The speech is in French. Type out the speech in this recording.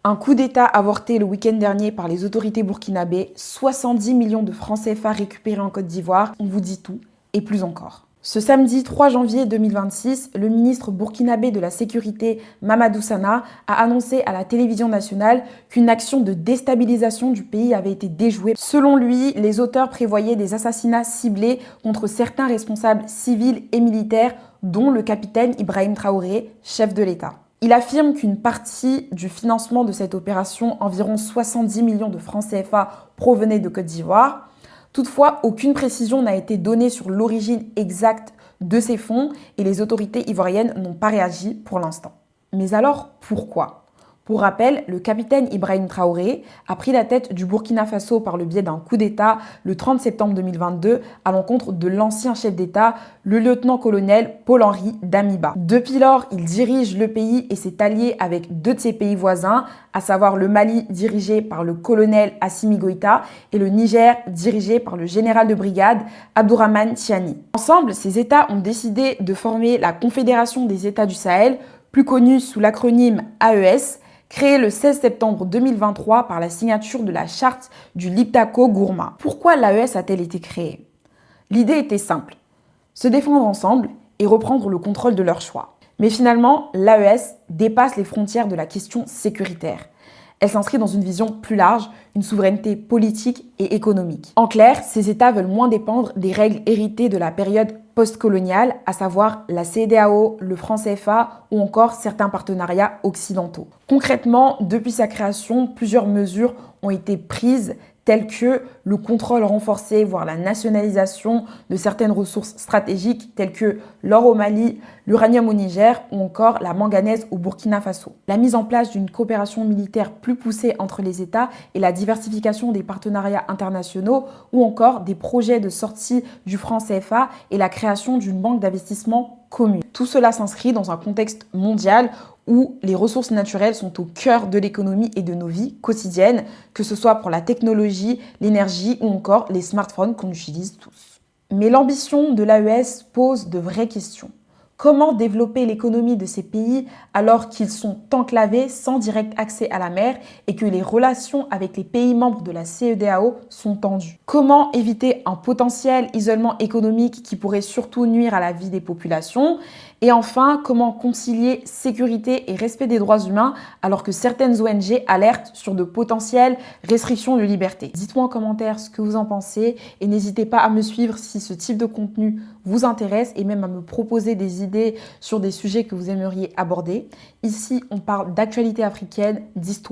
Un coup d'État avorté le week-end dernier par les autorités burkinabées, 70 millions de francs CFA récupérés en Côte d'Ivoire, on vous dit tout, et plus encore. Ce samedi 3 janvier 2026, le ministre burkinabé de la Sécurité, Mamadou Sana, a annoncé à la télévision nationale qu'une action de déstabilisation du pays avait été déjouée. Selon lui, les auteurs prévoyaient des assassinats ciblés contre certains responsables civils et militaires, dont le capitaine Ibrahim Traoré, chef de l'État. Il affirme qu'une partie du financement de cette opération, environ 70 millions de francs CFA, provenait de Côte d'Ivoire. Toutefois, aucune précision n'a été donnée sur l'origine exacte de ces fonds et les autorités ivoiriennes n'ont pas réagi pour l'instant. Mais alors, pourquoi ? Pour rappel, le capitaine Ibrahim Traoré a pris la tête du Burkina Faso par le biais d'un coup d'État le 30 septembre 2022 à l'encontre de l'ancien chef d'État, le lieutenant-colonel Paul-Henri Damiba. Depuis lors, il dirige le pays et s'est allié avec deux de ses pays voisins, à savoir le Mali dirigé par le colonel Assimi Goïta et le Niger dirigé par le général de brigade Abdourahmane Tiani. Ensemble, ces États ont décidé de former la Confédération des États du Sahel, plus connue sous l'acronyme AES, créée le 16 septembre 2023 par la signature de la charte du Liptako-Gourma. Pourquoi l'AES a-t-elle été créée ? L'idée était simple, se défendre ensemble et reprendre le contrôle de leur choix. Mais finalement, l'AES dépasse les frontières de la question sécuritaire. Elle s'inscrit dans une vision plus large, une souveraineté politique et économique. En clair, ces États veulent moins dépendre des règles héritées de la période postcoloniale, à savoir la CEDEAO, le franc CFA ou encore certains partenariats occidentaux. Concrètement, depuis sa création, plusieurs mesures ont été prises telles que le contrôle renforcé, voire la nationalisation de certaines ressources stratégiques telles que l'or au Mali, l'uranium au Niger ou encore la manganèse au Burkina Faso. La mise en place d'une coopération militaire plus poussée entre les États et la diversification des partenariats internationaux ou encore des projets de sortie du franc CFA et la création d'une banque d'investissement commune. Tout cela s'inscrit dans un contexte mondial où les ressources naturelles sont au cœur de l'économie et de nos vies quotidiennes, que ce soit pour la technologie, l'énergie ou encore les smartphones qu'on utilise tous. Mais l'ambition de l'AES pose de vraies questions. Comment développer l'économie de ces pays alors qu'ils sont enclavés sans direct accès à la mer et que les relations avec les pays membres de la CEDEAO sont tendues? Comment éviter un potentiel isolement économique qui pourrait surtout nuire à la vie des populations? Et enfin, comment concilier sécurité et respect des droits humains alors que certaines ONG alertent sur de potentielles restrictions de liberté? Dites-moi en commentaire ce que vous en pensez et n'hésitez pas à me suivre si ce type de contenu vous intéresse et même à me proposer des idées sur des sujets que vous aimeriez aborder. Ici, on parle d'actualité africaine, d'histoire.